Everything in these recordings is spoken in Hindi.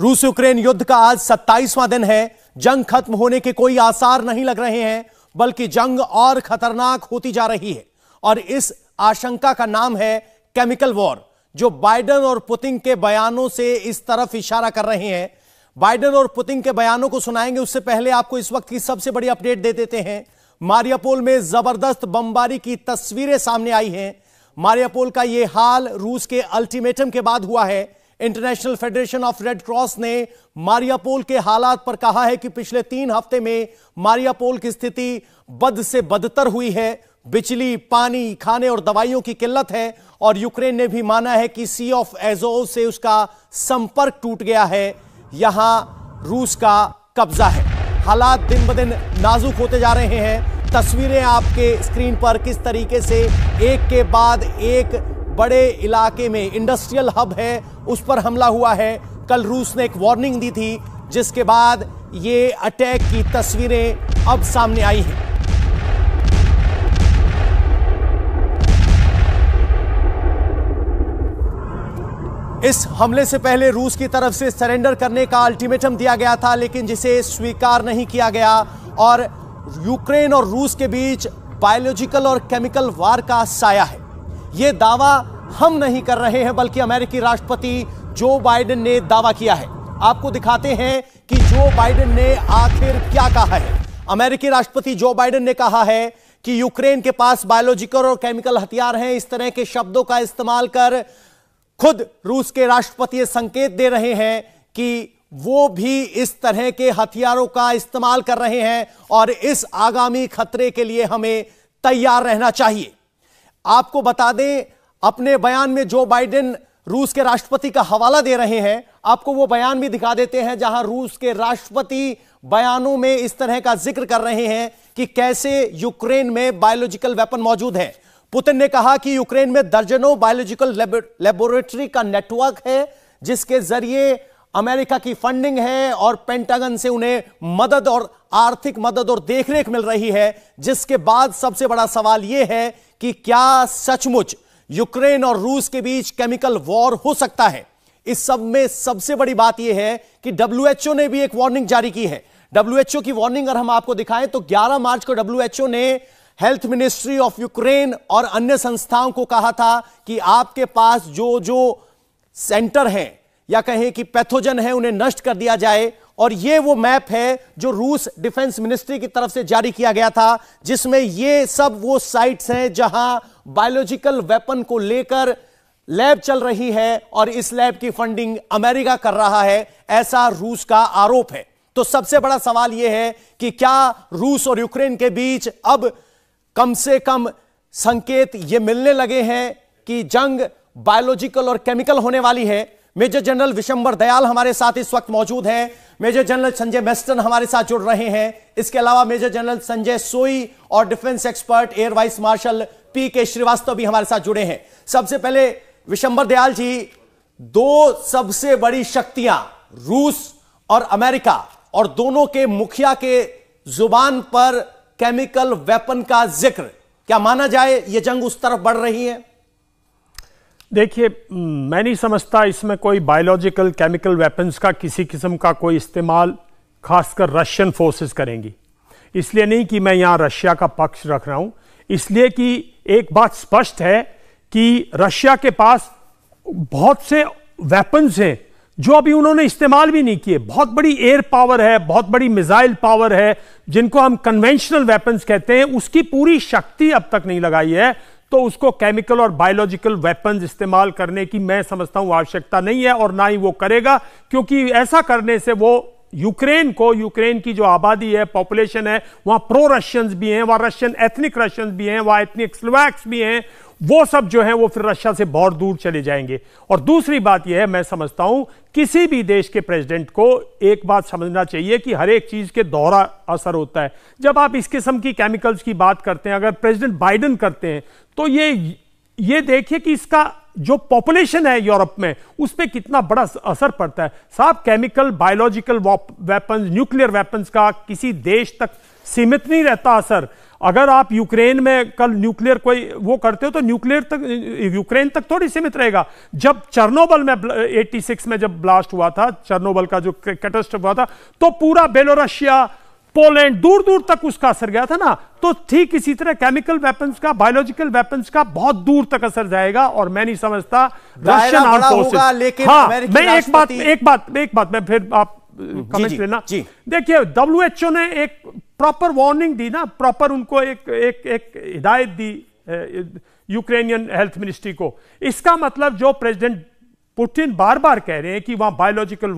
रूस यूक्रेन युद्ध का आज 27वां दिन है। जंग खत्म होने के कोई आसार नहीं लग रहे हैं, बल्कि जंग और खतरनाक होती जा रही है। और इस आशंका का नाम है केमिकल वॉर, जो बाइडेन और पुतिन के बयानों से इस तरफ इशारा कर रहे हैं। बाइडेन और पुतिन के बयानों को सुनाएंगे, उससे पहले आपको इस वक्त की सबसे बड़ी अपडेट दे देते हैं। मारियापोल में जबरदस्त बमबारी की तस्वीरें सामने आई हैं। मारियापोल का यह हाल रूस के अल्टीमेटम के बाद हुआ है। International federation of red cross ने मारियापोल के हालात पर कहा है कि पिछले 3 हफ्ते में मारियापोल की स्थिति बद से बदतर हुई है। बिजली, पानी, खाने और दवाइयों की किल्लत है। और यूक्रेन ने भी माना है कि सी ऑफ एजोव से उसका संपर्क टूट गया है। यहां रूस का कब्जा है। हालात दिन ब दिन नाजुक होते जा रहे हैं। तस्वीरें आपके स्क्रीन पर किस तरीके से एक के बाद एक बड़े इलाके में, इंडस्ट्रियल हब है, उस पर हमला हुआ है। कल रूस ने एक वार्निंग दी थी, जिसके बाद ये अटैक की तस्वीरें अब सामने आई हैं। इस हमले से पहले रूस की तरफ से सरेंडर करने का अल्टीमेटम दिया गया था, लेकिन जिसे स्वीकार नहीं किया गया। और यूक्रेन और रूस के बीच बायोलॉजिकल और केमिकल वार का साया है। यह दावा हम नहीं कर रहे हैं, बल्कि अमेरिकी राष्ट्रपति जो बाइडेन ने दावा किया है। आपको दिखाते हैं कि जो बाइडेन ने आखिर क्या कहा है। अमेरिकी राष्ट्रपति जो बाइडेन ने कहा है कि यूक्रेन के पास बायोलॉजिकल और केमिकल हथियार हैं। इस तरह के शब्दों का इस्तेमाल कर खुद रूस के राष्ट्रपति ये संकेत दे रहे हैं कि वो भी इस तरह के हथियारों का इस्तेमाल कर रहे हैं और इस आगामी खतरे के लिए हमें तैयार रहना चाहिए। आपको बता दें, अपने बयान में जो बाइडेन रूस के राष्ट्रपति का हवाला दे रहे हैं, आपको वो बयान भी दिखा देते हैं, जहां रूस के राष्ट्रपति बयानों में इस तरह का जिक्र कर रहे हैं कि कैसे यूक्रेन में बायोलॉजिकल वेपन मौजूद है। पुतिन ने कहा कि यूक्रेन में दर्जनों बायोलॉजिकल लेबोरेटरी का नेटवर्क है, जिसके जरिए अमेरिका की फंडिंग है और पेंटागन से उन्हें मदद और आर्थिक मदद और देखरेख मिल रही है। जिसके बाद सबसे बड़ा सवाल यह है कि क्या सचमुच यूक्रेन और रूस के बीच केमिकल वॉर हो सकता है। इस सब में सबसे बड़ी बात यह है कि डब्ल्यूएचओ ने भी एक वार्निंग जारी की है। डब्ल्यूएचओ की वार्निंग अगर हम आपको दिखाएं तो 11 मार्च को डब्ल्यूएचओ ने हेल्थ मिनिस्ट्री ऑफ यूक्रेन और अन्य संस्थाओं को कहा था कि आपके पास जो सेंटर हैं या कहें कि पैथोजन है, उन्हें नष्ट कर दिया जाए। और यह वो मैप है जो रूस डिफेंस मिनिस्ट्री की तरफ से जारी किया गया था, जिसमें ये सब वो साइट्स हैं जहां बायोलॉजिकल वेपन को लेकर लैब चल रही है और इस लैब की फंडिंग अमेरिका कर रहा है, ऐसा रूस का आरोप है। तो सबसे बड़ा सवाल यह है कि क्या रूस और यूक्रेन के बीच अब कम से कम संकेत ये मिलने लगे हैं कि जंग बायोलॉजिकल और केमिकल होने वाली है। मेजर जनरल विशंबर दयाल हमारे साथ इस वक्त मौजूद हैं। मेजर जनरल संजय मेस्टन हमारे साथ जुड़ रहे हैं। इसके अलावा मेजर जनरल संजय सोई और defence expert air vice marshal P K. Srivastava भी हमारे साथ जुड़े हैं। सबसे पहले विशंबर दयाल जी, 2 सबसे बड़ी शक्तियां रूस और अमेरिका, और दोनों के मुखिया के जुबान पर केमिकल वेपन का जिक्र, क्या माना जाए यह जंग उस तरफ बढ़ रही है? देखिए, मैं नहीं समझता इसमें कोई बायोलॉजिकल केमिकल वेपन्स का किसी किस्म का कोई इस्तेमाल खासकर रशियन फोर्सेस करेंगी। इसलिए नहीं कि मैं यहां रशिया का पक्ष रख रहा हूं, इसलिए कि एक बात स्पष्ट है कि रशिया के पास बहुत से वेपन्स हैं जो अभी उन्होंने इस्तेमाल भी नहीं किए। बहुत बड़ी एयर पावर है, बहुत बड़ी मिसाइल पावर है, जिनको हम कन्वेंशनल वेपन्स कहते हैं, उसकी पूरी शक्ति अब तक नहीं लगाई है। तो उसको केमिकल और बायोलॉजिकल वेपन्स इस्तेमाल करने की मैं समझता हूं आवश्यकता नहीं है, और ना ही वो करेगा, क्योंकि ऐसा करने से वो यूक्रेन की जो आबादी है, पॉपुलेशन है, वहां प्रो रशियंस भी हैं, वहां रशियन एथनिक रशियंस भी हैं, वहां एथनिक स्लोवैक्स भी हैं, वो सब जो है वो फिर रशिया से बहुत दूर चले जाएंगे। और दूसरी बात यह है, मैं समझता हूं किसी भी देश के प्रेसिडेंट को एक बात समझना चाहिए कि हर एक चीज के दोहरा असर होता है। जब आप इस किस्म की केमिकल्स की बात करते हैं, अगर प्रेसिडेंट बाइडेन करते हैं, तो ये देखिए कि इसका जो पॉपुलेशन है यूरोप में, उस पर कितना बड़ा असर पड़ता है। साहब, chemical, biological weapons, nuclear weapons का किसी देश तक सीमित नहीं रहता असर। अगर आप यूक्रेन में कल न्यूक्लियर कोई वो करते हो तो न्यूक्लियर तक, यूक्रेन तक थोड़ी सीमित रहेगा। जब चेर्नोबिल में 86 में जब ब्लास्ट हुआ था, चेर्नोबिल का जो कैटास्ट्रोफ हुआ था, तो पूरा बेलोरसिया, पोलैंड, दूर दूर तक उसका असर गया था ना। तो ठीक इसी तरह केमिकल वेपन्स का, बायोलॉजिकल वेपन्स का बहुत दूर तक असर जाएगा। और मैं नहीं समझता रशियन आर्म फोर्सेस, लेकिन हाँ, मैं एक बात मैं फिर आप कमेंट लेना। देखिए, WHO ने एक प्रॉपर वार्निंग दी ना, प्रॉपर उनको एक हिदायत दी यूक्रेनियन हेल्थ मिनिस्ट्री को। इसका मतलब जो प्रेसिडेंट पुतिन बार बार कह रहे हैं कि वहां बायोलॉजिकल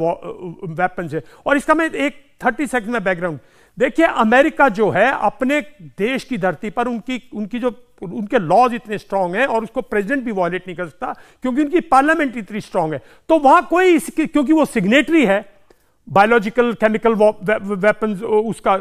वेपन्स है, और इसका मैं एक 30 सेकंड में बैकग्राउंड। देखिए, अमेरिका जो है अपने देश की धरती पर उनके लॉज इतने स्ट्रांग हैं और उसको प्रेसिडेंट भी वॉयलेट नहीं कर सकता, क्योंकि उनकी पार्लियामेंट इतनी स्ट्रांग है। तो वहां कोई क्योंकि वो सिग्नेटरी है बायोलॉजिकल केमिकल वेपन्स उसका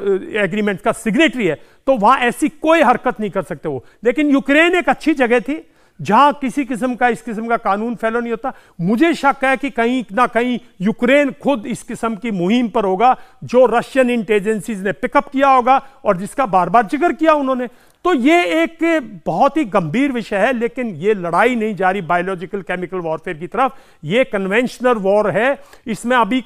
एग्रीमेंट का सिग्नेटरी है, तो वहां ऐसी कोई हरकत नहीं कर सकते वो। लेकिन यूक्रेन एक अच्छी जगह थी जहां किसी किस्म का इस किस्म का कानून फॉलो नहीं होता। मुझे शक है कि कहीं ना कहीं यूक्रेन खुद इस किस्म की मुहिम पर होगा, जो रशियन इंटेलिजेंसीज ने पिकअप किया होगा और जिसका बार बार जिक्र किया उन्होंने। तो ये एक बहुत ही गंभीर विषय है, लेकिन ये लड़ाई नहीं जा रही बायोलॉजिकल केमिकल वॉरफेयर की तरफ, ये कन्वेंशनल वॉर है। इसमें अभी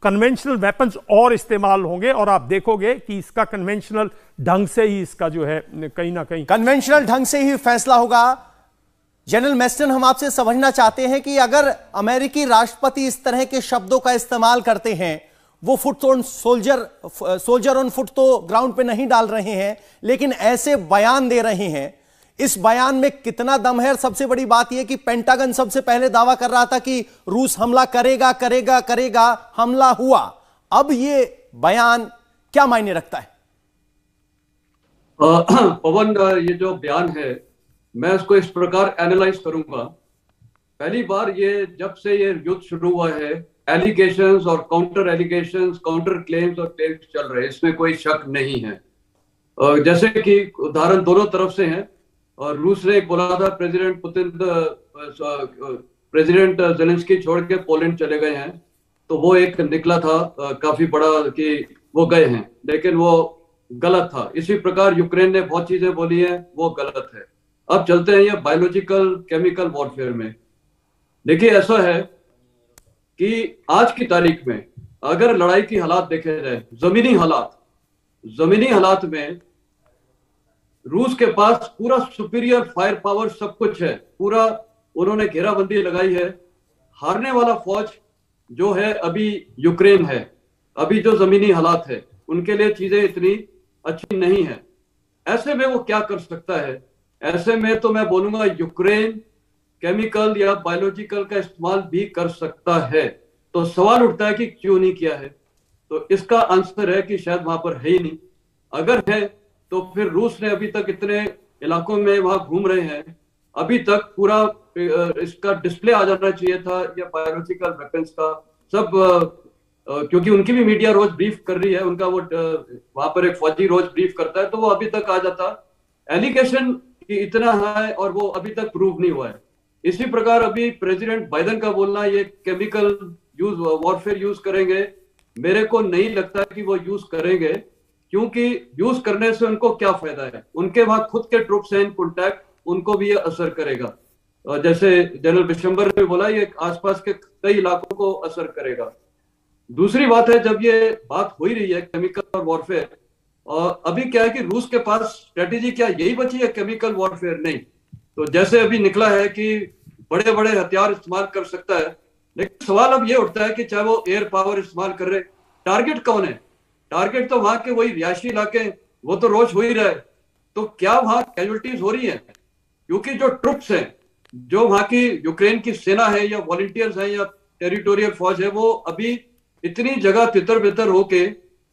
कन्वेंशनल वेपन्स और इस्तेमाल होंगे, और आप देखोगे कि इसका कन्वेंशनल ढंग से ही इसका जो है कहीं ना कहीं कन्वेंशनल ढंग से ही फैसला होगा। जनरल मैस्टन, हम आपसे समझना चाहते हैं कि अगर अमेरिकी राष्ट्रपति इस तरह के शब्दों का इस्तेमाल करते हैं, वो foot on soldier on foot तो ग्राउंड पे नहीं डाल रहे हैं, लेकिन ऐसे बयान दे रहे हैं, इस बयान में कितना दम है? और सबसे बड़ी बात यह कि पेंटागन सबसे पहले दावा कर रहा था कि रूस हमला करेगा करेगा करेगा, हमला हुआ। अब ये बयान क्या मायने रखता है? पवन, ये जो बयान है मैं उसको इस प्रकार एनालाइज करूंगा। पहली बार ये जब से ये युद्ध शुरू हुआ है, एलिगेशंस और काउंटर एलिगेशंस, काउंटर क्लेम्स और क्लेम्स चल रहे हैं, इसमें कोई शक नहीं है। जैसे कि उदाहरण दोनों तरफ से हैं। और रूस ने बोला था प्रेसिडेंट पुतिन, प्रेसिडेंट जेलेंस्की छोड़ के पोलैंड चले गए हैं, तो वो एक निकला था काफी बड़ा कि वो गए हैं, लेकिन वो गलत था। इसी प्रकार यूक्रेन ने बहुत चीजें बोली हैं, वो गलत है। अब चलते हैं ये बायोलॉजिकल केमिकल वॉरफेयर में। देखिए, ऐसा है कि आज की तारीख में अगर लड़ाई की हालात देखे जाए, जमीनी हालात में रूस के पास पूरा सुपीरियर फायर पावर सब कुछ है, पूरा उन्होंने घेराबंदी लगाई है। हारने वाला फौज जो है अभी यूक्रेन है। अभी जो जमीनी हालात है उनके लिए चीजें इतनी अच्छी नहीं है। ऐसे में वो क्या कर सकता है? ऐसे में तो मैं बोलूंगा यूक्रेन केमिकल या बायोलॉजिकल का इस्तेमाल भी कर सकता है। तो सवाल उठता है कि क्यों नहीं किया है? तो इसका आंसर है कि शायद वहां पर है ही नहीं। अगर है तो फिर रूस ने अभी तक इतने इलाकों में वहां घूम रहे हैं, अभी तक पूरा इसका डिस्प्ले आ जाना चाहिए था या बायोलॉजिकल वेपन्स का सब, क्योंकि उनकी भी मीडिया रोज ब्रीफ कर रही है, उनका वो वहां पर एक फौजी रोज ब्रीफ करता है, तो वो अभी तक आ जाता। एलिगेशन कि इतना है और वो अभी तक प्रूव नहीं हुआ है। इसी प्रकार अभी प्रेसिडेंट बाइडेन का बोलना ये केमिकल यूज वॉरफेयर यूज करेंगे, मेरे को नहीं लगता कि वो यूज करेंगे, क्योंकि यूज करने से उनको क्या फायदा है? उनके वहां खुद के ट्रूप्स हैं इन कॉन्टैक्ट, उनको भी ये असर करेगा। जैसे जनरल बिशंबर ने बोला, ये आसपास के कई इलाकों को असर करेगा। दूसरी बात है, जब ये बात हो ही रही है केमिकल वॉरफेयर, और अभी क्या है कि रूस के पास स्ट्रेटेजी क्या यही बची है, केमिकल वॉरफेयर नहीं। तो जैसे अभी निकला है कि बड़े बड़े हथियार इस्तेमाल कर सकता है, लेकिन सवाल अब ये उठता है कि चाहे वो एयर पावर इस्तेमाल कर रहे, टारगेट कौन है? टारगेट तो वहां के वही रिहायशी इलाके, वो तो रोज हो ही रहा है। तो क्या वहां कैजुअल्टीज हो रही है? क्योंकि जो ट्रुप्स हैं, जो वहां की यूक्रेन की सेना है या वॉलंटियर्स है या टेरिटोरियल फौज है, वो अभी इतनी जगह तितर बितर होके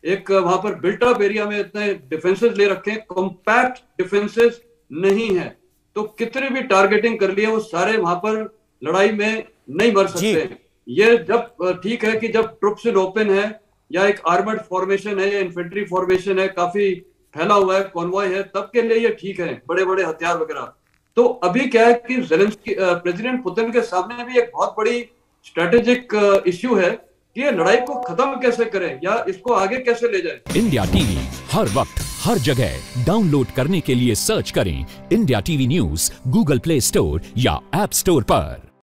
एक वहां पर बिल्ट अप एरिया में इतने डिफेंसेस ले रखे हैं, कॉम्पैक्ट डिफेंसेस नहीं है, तो कितने भी टारगेटिंग कर लिए वो सारे वहां पर लड़ाई में नहीं मर सकते। ये जब ठीक है कि जब ट्रुप्स इन ओपन है या एक आर्मर्ड फॉर्मेशन है या इन्फेंट्री फॉर्मेशन है, काफी फैला हुआ है, कॉन्वॉय है, तब के लिए ये ठीक है, बड़े बड़े हथियार वगैरह। तो अभी क्या है कि जेलेंस्की प्रेसिडेंट पुतिन के सामने भी एक बहुत बड़ी स्ट्रेटेजिक इश्यू है कि ये लड़ाई को खत्म कैसे करें या इसको आगे कैसे ले जाए। इंडिया टीवी हर वक्त हर जगह डाउनलोड करने के लिए सर्च करें India TV news Google play store या ऐप स्टोर पर।